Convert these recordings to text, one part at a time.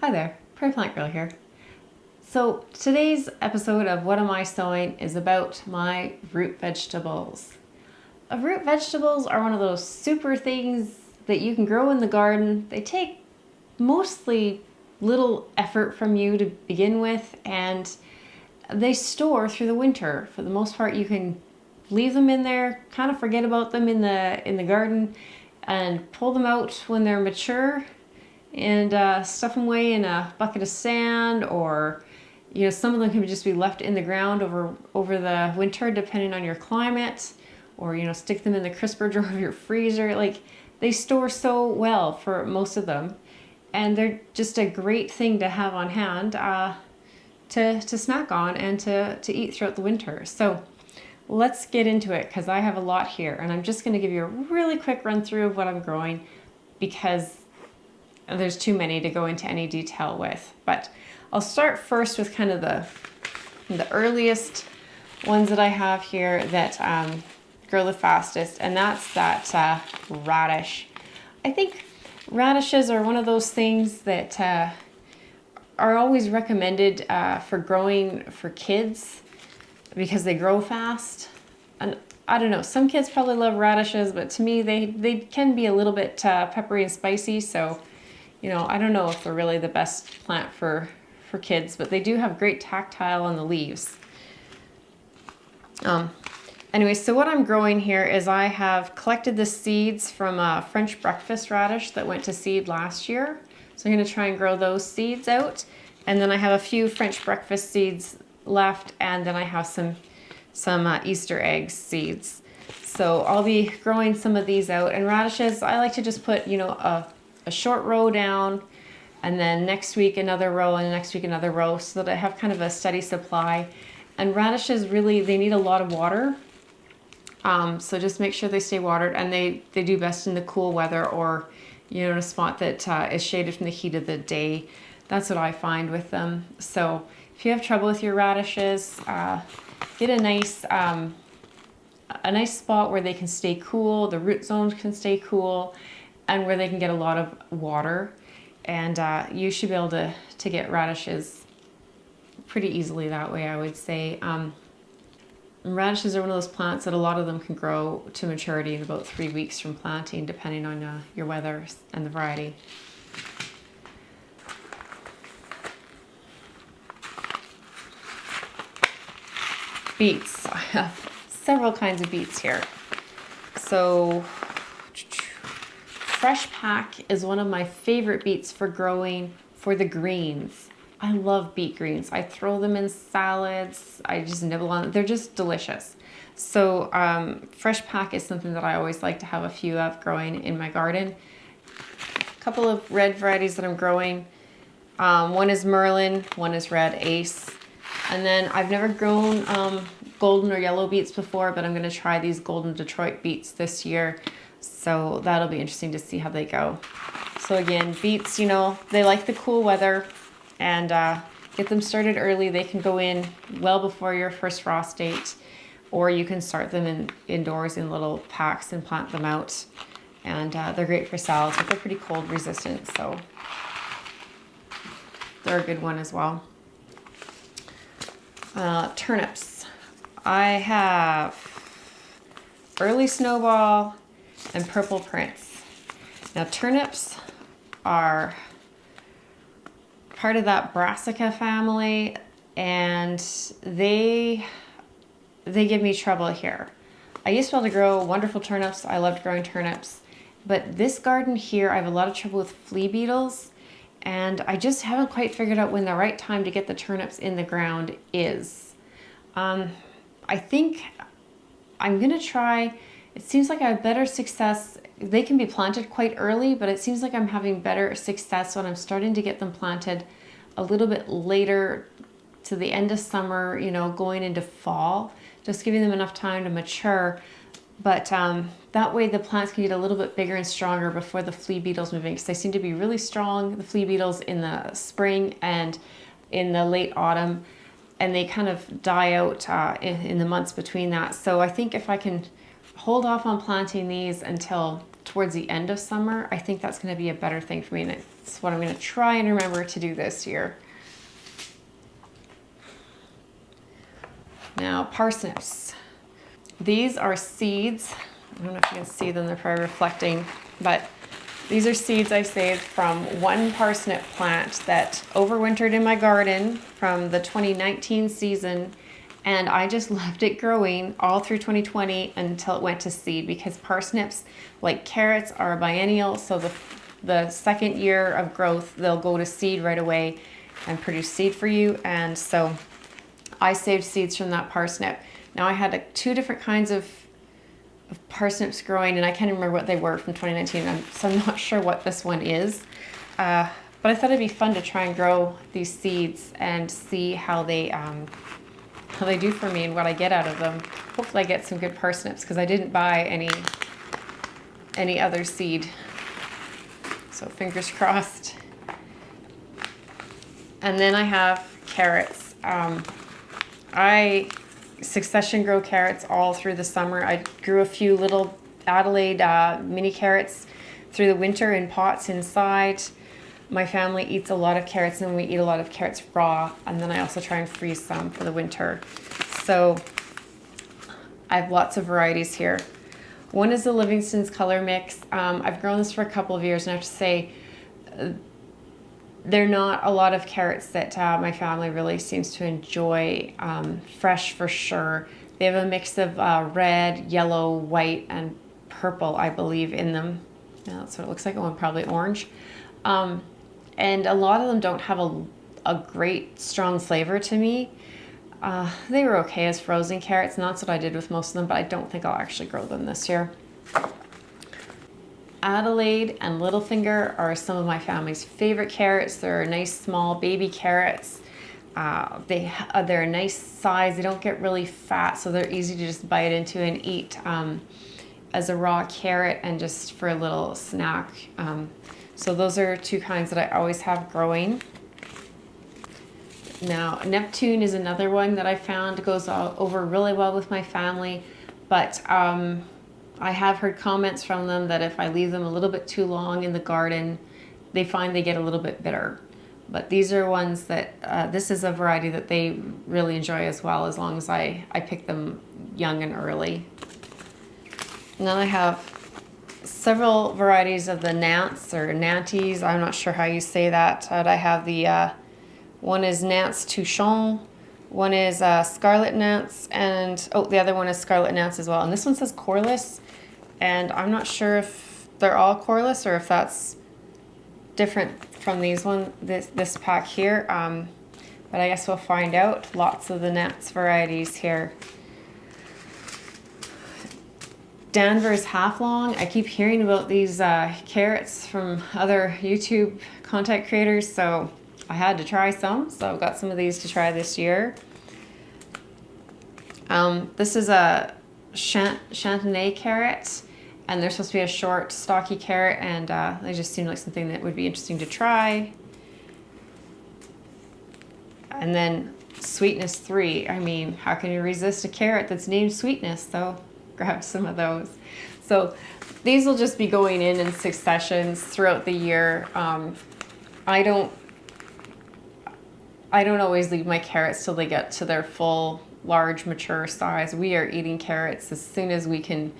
Hi there, Prairie Plant Girl here. So today's episode of What Am I Sowing is about my root vegetables. Root vegetables are one of those super things that you can grow in the garden. They take mostly little effort from you to begin with, and they store through the winter. For the most part, you can leave them in there, kind of forget about them in the garden, and pull them out when they're mature and stuff them away in a bucket of sand, or some of them can just be left in the ground over the winter depending on your climate, or stick them in the crisper drawer of your freezer. Like, they store so well for most of them, and they're just a great thing to have on hand to snack on and to eat throughout the winter. So let's get into it, because I have a lot here, and I'm just going to give you a really quick run through of what I'm growing, because there's too many to go into any detail with. But I'll start first with kind of the earliest ones that I have here that grow the fastest, and that's that radish. I think radishes are one of those things that are always recommended for growing for kids because they grow fast. And I don't know, some kids probably love radishes, but to me they can be a little bit peppery and spicy, so I don't know if they're really the best plant for kids, but they do have great tactile on the leaves. Anyway, so what I'm growing here is I have collected the seeds from a French breakfast radish that went to seed last year. So I'm going to try and grow those seeds out. And then I have a few French breakfast seeds left, and then I have some Easter egg seeds. So I'll be growing some of these out. And radishes, I like to just put, a short row down, and then next week another row, and next week another row, so that I have kind of a steady supply. And radishes, really, they need a lot of water. So just make sure they stay watered, and they do best in the cool weather, or in a spot that is shaded from the heat of the day. That's what I find with them. So if you have trouble with your radishes, get a nice spot where they can stay cool, the root zones can stay cool, and where they can get a lot of water. And you should be able to get radishes pretty easily that way, I would say. Radishes are one of those plants that a lot of them can grow to maturity in about 3 weeks from planting, depending on your weather and the variety. Beets. I have several kinds of beets here. So Fresh Pack is one of my favorite beets for growing for the greens. I love beet greens. I throw them in salads. I just nibble on them. They're just delicious. So Fresh Pack is something that I always like to have a few of growing in my garden. A couple of red varieties that I'm growing. One is Merlin, one is Red Ace. And then I've never grown golden or yellow beets before, but I'm going to try these golden Detroit beets this year. So that'll be interesting to see how they go. So again, beets, they like the cool weather, and get them started early. They can go in well before your first frost date, or you can start them indoors in little packs and plant them out. And they're great for salads, but they're pretty cold resistant, so they're a good one as well. Turnips. I have Early Snowball and Purple Prince. Now, turnips are part of that Brassica family, and they give me trouble here. I used to be able to grow wonderful turnips. I loved growing turnips, but this garden here, I have a lot of trouble with flea beetles, and I just haven't quite figured out when the right time to get the turnips in the ground is. I think I'm gonna try. It seems like I have better success. They can be planted quite early, but it seems like I'm having better success when I'm starting to get them planted a little bit later, to the end of summer, going into fall, just giving them enough time to mature. But that way the plants can get a little bit bigger and stronger before the flea beetles move in, because they seem to be really strong, the flea beetles, in the spring and in the late autumn, and they kind of die out in the months between that. So I think if I can hold off on planting these until towards the end of summer, I think that's going to be a better thing for me. And That's what I'm going to try and remember to do this year. Now, parsnips. These are seeds. I don't know if you can see them, they're probably reflecting, but these are seeds I saved from one parsnip plant that overwintered in my garden from the 2019 season, and I just left it growing all through 2020 until it went to seed, because parsnips, like carrots, are biennial, so the second year of growth, they'll go to seed right away and produce seed for you. And so I saved seeds from that parsnip. Now I had two different kinds of parsnips growing, and I can't remember what they were from 2019, so I'm not sure what this one is. But I thought it'd be fun to try and grow these seeds and see how they do for me and what I get out of them. Hopefully I get some good parsnips, because I didn't buy any other seed. So fingers crossed. And then I have carrots. I succession grow carrots all through the summer. I grew a few little Adelaide mini carrots through the winter in pots inside. My family eats a lot of carrots, and we eat a lot of carrots raw, and then I also try and freeze some for the winter. So I have lots of varieties here. One is the Livingston's Color Mix. I've grown this for a couple of years, and I have to say, they're not a lot of carrots that my family really seems to enjoy. Fresh for sure. They have a mix of red, yellow, white, and purple, I believe, in them. Yeah, that's what it looks like. Oh, and probably orange. And a lot of them don't have a great strong flavor to me. They were okay as frozen carrots, and that's what I did with most of them, but I don't think I'll actually grow them this year. Adelaide and Littlefinger are some of my family's favorite carrots. They're nice small baby carrots. They're a nice size. They don't get really fat, so they're easy to just bite into and eat as a raw carrot and just for a little snack. So those are two kinds that I always have growing. Now, Neptune is another one that I found goes over really well with my family, but I have heard comments from them that if I leave them a little bit too long in the garden, they find they get a little bit bitter. But these are ones that, this is a variety that they really enjoy as well, as long as I pick them young and early. And then I have several varieties of the Nance or Nantes. I'm not sure how you say that. I have the, one is Nance Touchon, one is Scarlet Nance, and the other one is Scarlet Nance as well. And this one says coreless, and I'm not sure if they're all coreless or if that's different from this pack here. But I guess we'll find out. Lots of the Nance varieties here. Danvers Half Long. I keep hearing about these carrots from other YouTube content creators, so I had to try some. So I've got some of these to try this year. This is a Chantenay carrot, and they're supposed to be a short, stocky carrot, and they just seem like something that would be interesting to try. And then Sweetness 3. I mean, how can you resist a carrot that's named Sweetness? So grab some of those. So these will just be going in successions throughout the year. I don't always leave my carrots till they get to their full, large, mature size. We are eating carrots as soon as we can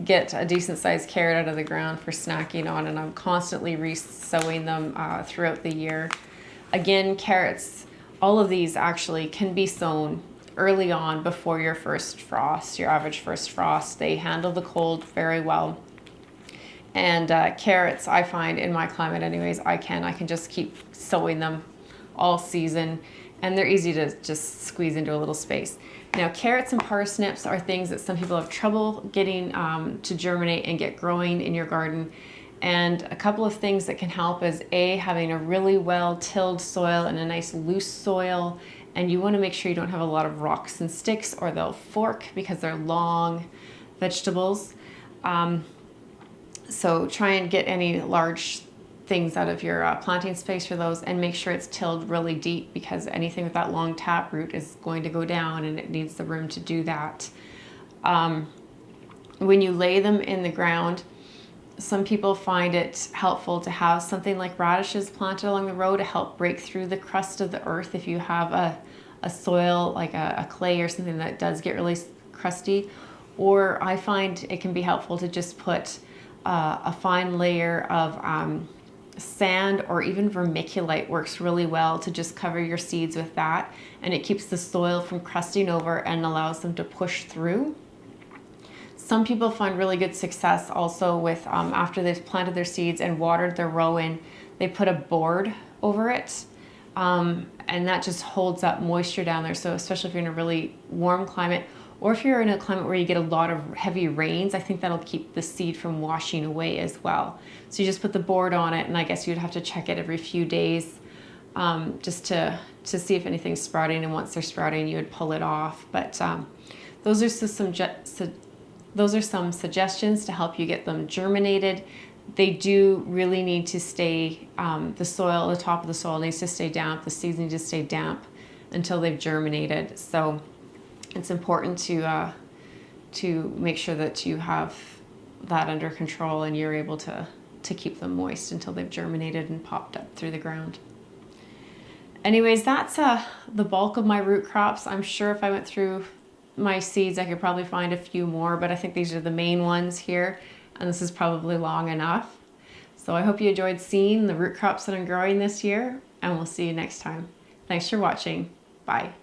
get a decent sized carrot out of the ground for snacking on, and I'm constantly re-sowing them throughout the year. Again, carrots, all of these actually can be sown early on before your first frost, your average first frost. They handle the cold very well. And carrots, I find in my climate anyways, I can just keep sowing them all season, and they're easy to just squeeze into a little space. Now, carrots and parsnips are things that some people have trouble getting to germinate and get growing in your garden. And a couple of things that can help is having a really well tilled soil and a nice loose soil. And you want to make sure you don't have a lot of rocks and sticks, or they'll fork because they're long vegetables. So try and get any large things out of your planting space for those, and make sure it's tilled really deep, because anything with that long taproot is going to go down, and it needs the room to do that. When you lay them in the ground, Some people find it helpful to have something like radishes planted along the road to help break through the crust of the earth if you have a soil like a clay or something that does get really crusty. Or I find it can be helpful to just put a fine layer of sand, or even vermiculite works really well to just cover your seeds with that, and it keeps the soil from crusting over and allows them to push through. Some people find really good success also with after they've planted their seeds and watered their row in, they put a board over it, and that just holds up moisture down there. So especially if you're in a really warm climate, or if you're in a climate where you get a lot of heavy rains, I think that'll keep the seed from washing away as well. So you just put the board on it, and I guess you'd have to check it every few days just to see if anything's sprouting, and once they're sprouting you would pull it off. But those are some suggestions to help you get them germinated. They do really need to stay, the top of the soil needs to stay damp, the seeds need to stay damp until they've germinated. So it's important to make sure that you have that under control and you're able to keep them moist until they've germinated and popped up through the ground. Anyways, that's the bulk of my root crops. I'm sure if I went through my seeds I could probably find a few more, but I think these are the main ones here, and this is probably long enough. So I hope you enjoyed seeing the root crops that I'm growing this year, and we'll see you next time. Thanks for watching. Bye.